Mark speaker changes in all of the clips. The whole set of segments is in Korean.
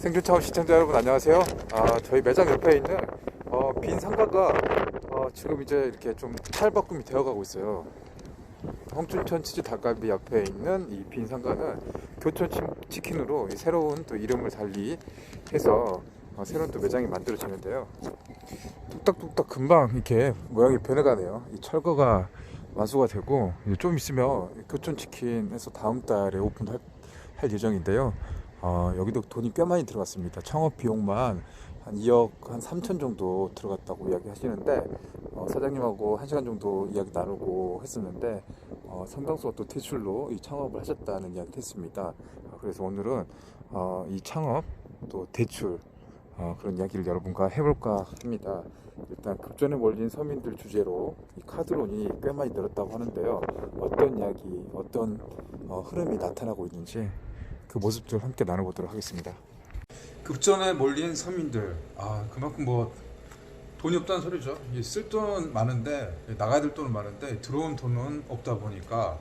Speaker 1: 생존차원 시청자 여러분 안녕하세요. 저희 매장 옆에 있는 빈 상가가 지금 이제 이렇게 좀 탈바꿈이 되어가고 있어요. 홍춘천 치즈 닭갈비 옆에 있는 이 빈 상가는 교촌 치킨으로 새로운 또 이름을 달리 해서 새로운 또 매장이 만들어지는데요. 뚝딱뚝딱 금방 이렇게 모양이 변해가네요. 이 철거가 완수가 되고 좀 있으면 교촌 치킨에서 다음 달에 오픈할 예정인데요. 여기도 돈이 꽤 많이 들어갔습니다. 창업 비용만 한 2억 한 3천 정도 들어갔다고 이야기 하시는데 사장님하고 1시간 정도 이야기 나누고 했었는데 상당수가 또 대출로 이 창업을 하셨다는 이야기를 했습니다. 그래서 오늘은 이 창업 또 대출 그런 이야기를 여러분과 해볼까 합니다. 일단 급전에 몰린 서민들 주제로 이 카드론이 꽤 많이 늘었다고 하는데요. 어떤 이야기, 어떤 흐름이 나타나고 있는지 그 모습들 함께 나눠보도록 하겠습니다. 급전에 몰린 서민들, 그만큼 뭐 돈이 없다는 소리죠. 쓸 돈은 많은데 나가야 될 돈은 많은데 들어온 돈은 없다 보니까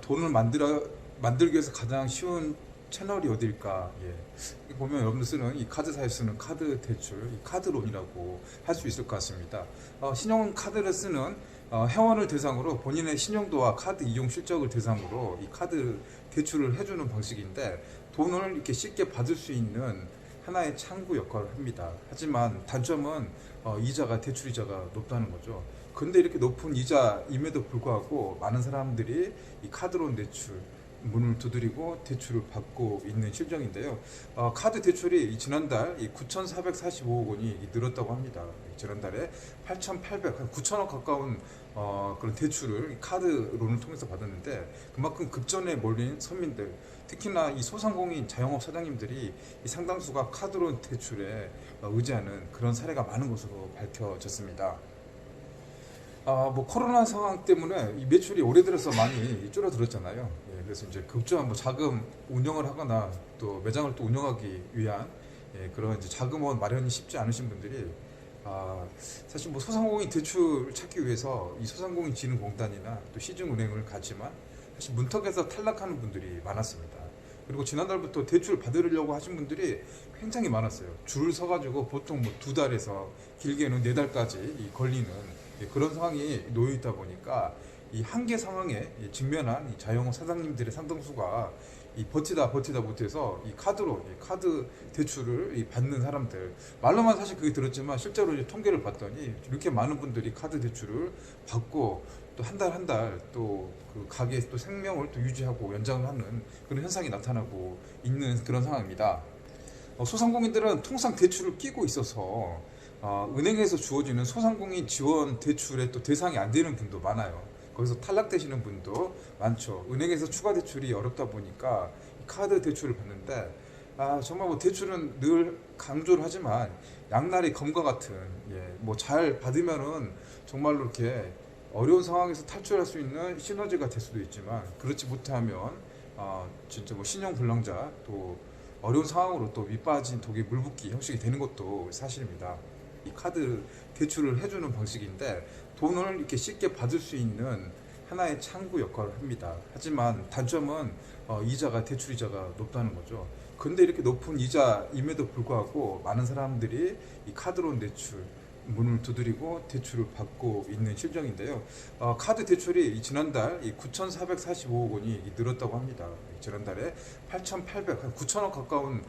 Speaker 1: 돈을 만들기 위해서 가장 쉬운 채널이 어딜까? 보면 여러분들 쓰는 이 카드사에 쓰는 카드 대출, 이 카드론이라고 할 수 있을 것 같습니다. 신용카드를 쓰는 회원을 대상으로 본인의 신용도와 카드 이용 실적을 대상으로 이 카드 대출을 해주는 방식인데 돈을 이렇게 쉽게 받을 수 있는 하나의 창구 역할을 합니다. 하지만 단점은 이자가 대출 이자가 높다는 거죠. 근데 이렇게 높은 이자임에도 불구하고 많은 사람들이 이 카드론 대출 문을 두드리고 대출을 받고 있는 실정인데요. 카드 대출이 지난달 9,445억 원이 늘었다고 합니다. 지난달에 8,800, 9천억 가까운 그런 대출을 카드론을 통해서 받았는데 그만큼 급전에 몰린 서민들, 특히나 이 소상공인 자영업 사장님들이 이 상당수가 카드론 대출에 의지하는 그런 사례가 많은 것으로 밝혀졌습니다. 뭐 코로나 상황 때문에 이 매출이 올해 들어서 많이 줄어들었잖아요. 그래서 이제 급조한 자금 운영을 하거나 또 매장을 또 운영하기 위한 그런 이제 자금원 마련이 쉽지 않으신 분들이 사실 뭐 소상공인 대출 찾기 위해서 이 소상공인진흥공단이나 또 시중은행을 가지만 사실 문턱에서 탈락하는 분들이 많았습니다. 그리고 지난달부터 대출 받으려고 하신 분들이 굉장히 많았어요. 줄을 서가지고 보통 뭐 2달에서 길게는 4달까지 걸리는 그런 상황이 놓여 있다 보니까 이 한계 상황에 직면한 이 자영업 사장님들의 상당수가 이 버티다 못해서 이 카드 대출을 받는 사람들, 말로만 사실 그게 들었지만 실제로 이제 통계를 봤더니 이렇게 많은 분들이 카드 대출을 받고 또 한 달 또 그 가게에서 또 생명을 또 유지하고 연장을 하는 그런 현상이 나타나고 있는 그런 상황입니다. 소상공인들은 통상 대출을 끼고 있어서 은행에서 주어지는 소상공인 지원 대출의 또 대상이 안 되는 분도 많아요. 거기서 탈락되시는 분도 많죠. 은행에서 추가 대출이 어렵다 보니까 카드 대출을 받는데 정말 뭐 대출은 늘 강조를 하지만 양날의 검과 같은 뭐 잘 받으면은 정말로 이렇게 어려운 상황에서 탈출할 수 있는 시너지가 될 수도 있지만 그렇지 못하면 진짜 뭐 신용불량자 또 어려운 상황으로 또 밑빠진 독에 물붓기 형식이 되는 것도 사실입니다. 이 카드 대출을 해주는 방식인데 돈을 이렇게 쉽게 받을 수 있는 하나의 창구 역할을 합니다. 하지만 단점은 대출 이자가 높다는 거죠. 근데 이렇게 높은 이자임에도 불구하고 많은 사람들이 이 카드론 대출 문을 두드리고 대출을 받고 있는 실정인데요. 카드 대출이 지난달 9,445억 원이 늘었다고 합니다. 지난달에 8,800, 9천억 가까운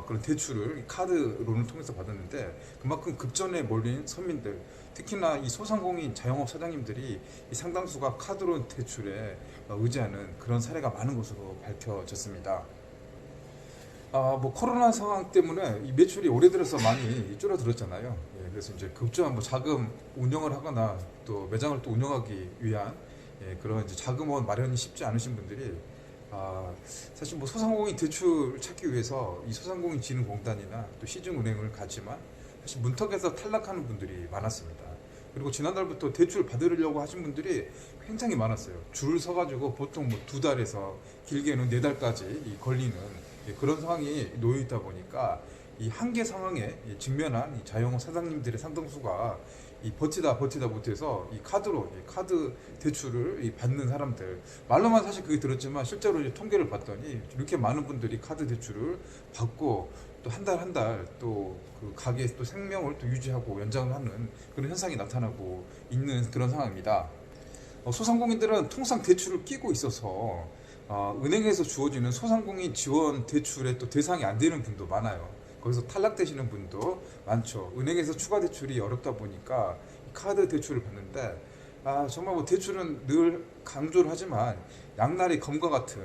Speaker 1: 그런 대출을 카드론을 통해서 받았는데 그만큼 급전에 몰린 서민들, 특히나 이 소상공인 자영업 사장님들이 이 상당수가 카드론 대출에 의지하는 그런 사례가 많은 것으로 밝혀졌습니다. 뭐 코로나 상황 때문에 이 매출이 올해 들어서 많이 줄어들었잖아요. 그래서 이제 급조한 자금 운영을 하거나 또 매장을 또 운영하기 위한 그런 이제 자금원 마련이 쉽지 않으신 분들이 사실 뭐 소상공인 대출 찾기 위해서 이 소상공인진흥공단이나 또 시중은행을 가지만 사실 문턱에서 탈락하는 분들이 많았습니다. 그리고 지난달부터 대출 받으려고 하신 분들이 굉장히 많았어요. 줄을 서가지고 보통 뭐 2달에서 길게는 4달까지 걸리는 그런 상황이 놓여 있다 보니까 이 한계 상황에 직면한 이 자영업 사장님들의 상당수가 버티다 못해서 이 카드 대출을 받는 사람들, 말로만 사실 그게 들었지만 실제로 이제 통계를 봤더니 이렇게 많은 분들이 카드 대출을 받고 또 한 달 한 달 또 그 가게의 또 생명을 또 유지하고 연장을 하는 그런 현상이 나타나고 있는 그런 상황입니다. 소상공인들은 통상 대출을 끼고 있어서 은행에서 주어지는 소상공인 지원 대출의 또 대상이 안 되는 분도 많아요. 거기서 탈락되시는 분도 많죠. 은행에서 추가 대출이 어렵다 보니까 카드 대출을 받는데 정말 뭐 대출은 늘 강조를 하지만 양날의 검과 같은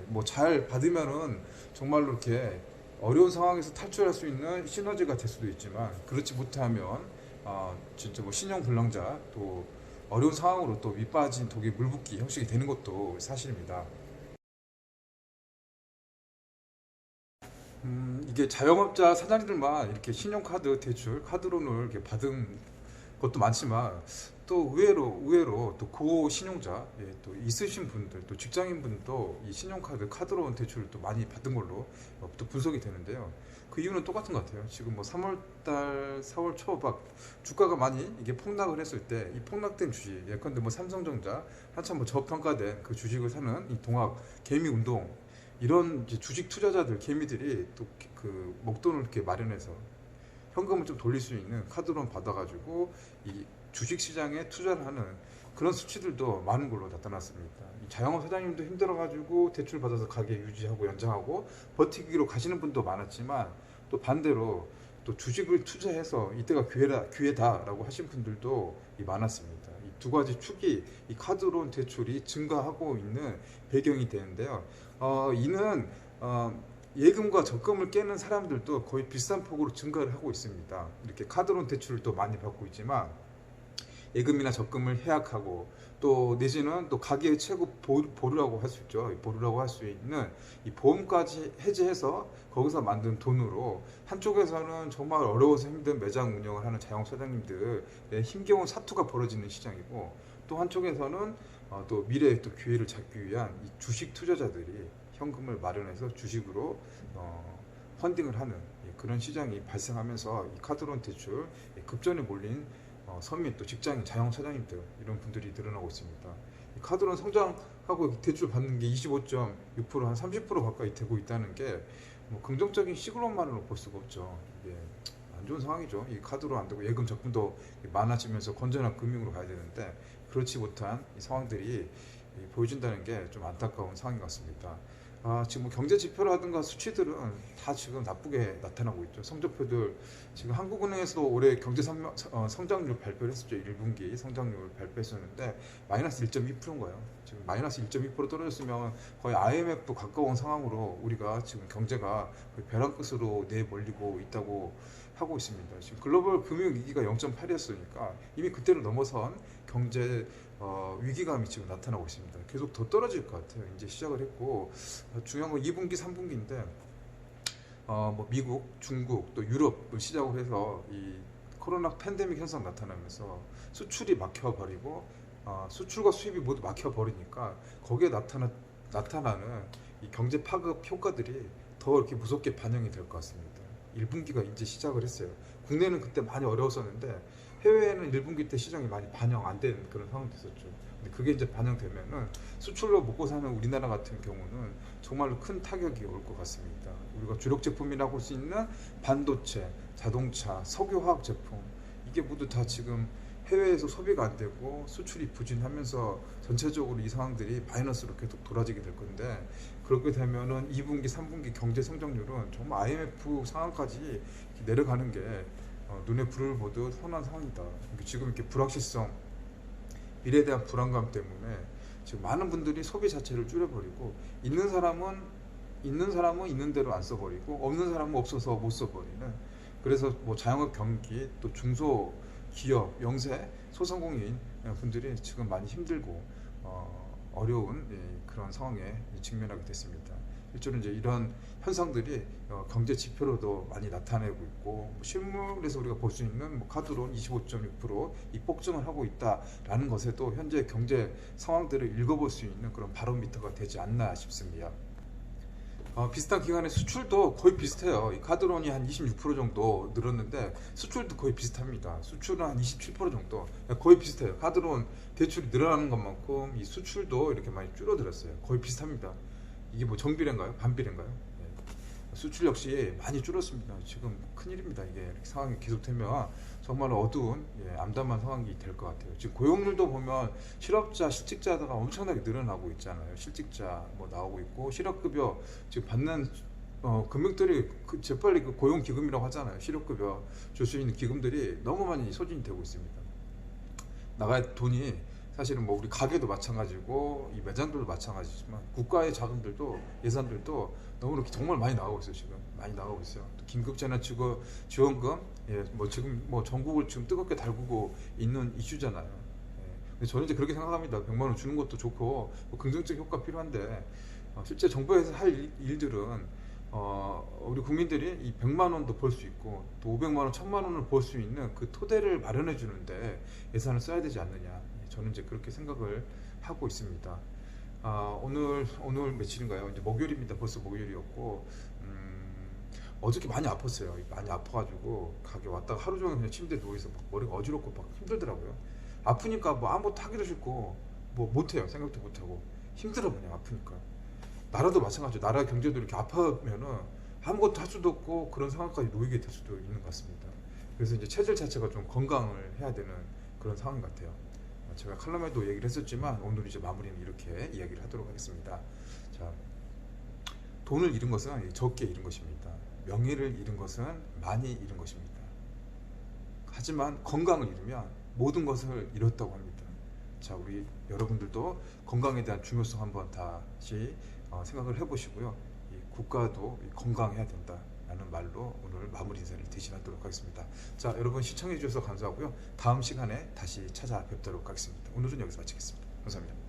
Speaker 1: 뭐 잘 받으면은 정말로 이렇게 어려운 상황에서 탈출할 수 있는 시너지가 될 수도 있지만 그렇지 못하면 진짜 뭐 신용불량자 또 어려운 상황으로 또 밑빠진 독에 물붓기 형식이 되는 것도 사실입니다. 이게 자영업자 사장님들만 이렇게 신용카드 대출, 카드론을 이렇게 받은 것도 많지만 또 의외로 또 고신용자, 또 있으신 분들, 또 직장인분도 이 신용카드, 카드론 대출을 또 많이 받은 걸로 또 분석이 되는데요. 그 이유는 똑같은 것 같아요. 지금 뭐 3월달, 4월 초 막 주가가 많이 이게 폭락을 했을 때 이 폭락된 주식, 예컨대 뭐 삼성전자 한참 뭐 저평가된 그 주식을 사는 이 동학 개미 운동 이런 이제 주식 투자자들 개미들이 또 그 목돈을 이렇게 마련해서 현금을 좀 돌릴 수 있는 카드론 받아가지고 이 주식 시장에 투자를 하는 그런 수치들도 많은 걸로 나타났습니다. 이 자영업 사장님도 힘들어가지고 대출 받아서 가게 유지하고 연장하고 버티기로 가시는 분도 많았지만 또 반대로 또 주식을 투자해서 이때가 기회다라고 하신 분들도 많았습니다. 이 두 가지 축이 이 카드론 대출이 증가하고 있는 배경이 되는데요. 이는 예금과 적금을 깨는 사람들도 거의 비슷한 폭으로 증가를 하고 있습니다. 이렇게 카드론 대출을 또 많이 받고 있지만 예금이나 적금을 해약하고 또 내지는 또 가계의 최고 보루라고 할 수 있죠. 보루라고 할 수 있는 이 보험까지 해지해서 거기서 만든 돈으로 한쪽에서는 정말 어려워서 힘든 매장 운영을 하는 자영업 사장님들의 힘겨운 사투가 벌어지는 시장이고 또 한쪽에서는 또 미래의 또 기회를 잡기 위한 이 주식 투자자들이 현금을 마련해서 주식으로 펀딩을 하는 그런 시장이 발생하면서 이 카드론 대출 급전에 몰린 서민 또 직장인 자영업 사장님들 이런 분들이 늘어나고 있습니다. 카드론 성장하고 대출 받는 게 25.6% 한 30% 가까이 되고 있다는 게 뭐 긍정적인 시그널만으로 볼 수가 없죠. 이게 안 좋은 상황이죠. 이 카드로 안 되고 예금 적금도 많아지면서 건전한 금융으로 가야 되는데 그렇지 못한 이 상황들이 보여진다는 게 좀 안타까운 상황인 것 같습니다. 지금 뭐 경제 지표라든가 수치들은 다 지금 나쁘게 나타나고 있죠. 성적표들 지금 한국은행에서도 올해 경제 성장률 발표를 했었죠. 1분기 성장률 발표했었는데 마이너스 1.2%인가요? 지금 마이너스 1.2% 떨어졌으면 거의 IMF 가까운 상황으로 우리가 지금 경제가 거의 벼랑 끝으로 내몰리고 있다고 하고 있습니다. 지금 글로벌 금융 위기가 0.8이었으니까 이미 그때를 넘어선 경제 위기감이 지금 나타나고 있습니다. 계속 더 떨어질 것 같아요. 이제 시작을 했고 중요한 건 2분기, 3분기인데 뭐 미국, 중국 또 유럽을 시작으로 해서 이 코로나 팬데믹 현상 나타나면서 수출이 막혀버리고 수출과 수입이 모두 막혀버리니까 거기에 나타나는 이 경제 파급 효과들이 더 이렇게 무섭게 반영이 될 것 같습니다. 1분기가 이제 시작을 했어요. 국내는 그때 많이 어려웠었는데 해외에는 1분기 때 시장이 많이 반영 안 된 그런 상황도 있었죠. 근데 그게 이제 반영되면은 수출로 먹고 사는 우리나라 같은 경우는 정말로 큰 타격이 올 것 같습니다. 우리가 주력 제품이라고 할 수 있는 반도체, 자동차, 석유화학 제품 이게 모두 다 지금 해외에서 소비가 안 되고 수출이 부진하면서 전체적으로 이 상황들이 마이너스로 계속 돌아지게 될 건데 그렇게 되면은 2분기, 3분기 경제 성장률은 정말 IMF 상황까지 내려가는 게 눈에 불을 보듯 뻔한 상황이다. 지금 이렇게 불확실성, 미래에 대한 불안감 때문에 지금 많은 분들이 소비 자체를 줄여버리고 있는 사람은 있는 대로 안 써버리고 없는 사람은 없어서 못 써버리는 그래서 뭐 자영업 경기 또 중소기업, 영세, 소상공인 분들이 지금 많이 힘들고 어려운 그런 상황에 직면하게 됐습니다. 실제로 이제 이런 현상들이 경제 지표로도 많이 나타내고 있고 실물에서 우리가 볼 수 있는 뭐 카드론 25.6%이 폭증을 하고 있다라는 것에도 현재 경제 상황들을 읽어볼 수 있는 그런 바로미터가 되지 않나 싶습니다. 비슷한 기간에 수출도 거의 비슷해요. 이 카드론이 한 26% 정도 늘었는데 수출도 거의 비슷합니다. 수출은 한 27% 정도 거의 비슷해요. 카드론 대출이 늘어나는 것만큼 이 수출도 이렇게 많이 줄어들었어요. 거의 비슷합니다. 이게 뭐 정비례인가요? 반비례인가요? 수출 역시 많이 줄었습니다. 지금 큰일입니다. 이게 이렇게 상황이 계속되면 정말 어두운 암담한 상황이 될 것 같아요. 지금 고용률도 보면 실업자, 실직자가 엄청나게 늘어나고 있잖아요. 실직자 뭐 나오고 있고 실업급여 지금 받는 금액들이 재빨리 그 고용기금이라고 하잖아요. 실업급여 줄 수 있는 기금들이 너무 많이 소진이 되고 있습니다. 나갈 돈이 사실은 뭐 우리 가게도 마찬가지고 이 매장들도 마찬가지지만 국가의 자금들도 예산들도 너무 이렇게 정말 많이 나가고 있어요. 지금 많이 나가고 있어요. 또 긴급재난지원금 뭐 지금 뭐 전국을 지금 뜨겁게 달구고 있는 이슈잖아요. 근데 저는 이제 그렇게 생각합니다. 100만 원 주는 것도 좋고 뭐 긍정적 효과 필요한데 실제 정부에서 할 일들은 우리 국민들이 이 100만 원도 벌 수 있고 또 500만 원, 1000만 원을 벌 수 있는 그 토대를 마련해 주는데 예산을 써야 되지 않느냐. 저는 이제 그렇게 생각을 하고 있습니다. 오늘 며칠인가요? 이제 목요일입니다. 벌써 목요일이었고 어저께 많이 아팠어요. 많이 아파가지고 가게 왔다가 하루 종일 그냥 침대에 누워있어 막 머리가 어지럽고 막 힘들더라고요. 아프니까 뭐 아무것도 하기도 싫고 뭐 못해요. 생각도 못하고 힘들어 그냥 아프니까. 나라도 마찬가지죠. 나라 경제도 이렇게 아파하면은 아무것도 할 수도 없고 그런 상황까지 놓이게 될 수도 있는 것 같습니다. 그래서 이제 체질 자체가 좀 건강을 해야 되는 그런 상황 같아요. 제가 칼럼에도 얘기를 했었지만 오늘 이제 마무리는 이렇게 이야기를 하도록 하겠습니다. 자, 돈을 잃은 것은 적게 잃은 것입니다. 명예를 잃은 것은 많이 잃은 것입니다. 하지만 건강을 잃으면 모든 것을 잃었다고 합니다. 자, 우리 여러분들도 건강에 대한 중요성 한번 다시 생각을 해보시고요. 이 국가도 건강해야 된다라는 말로 오늘 마무리 인사를 대신하도록 하겠습니다. 자, 여러분 시청해 주셔서 감사하고요. 다음 시간에 다시 찾아뵙도록 하겠습니다. 오늘은 여기서 마치겠습니다. 감사합니다.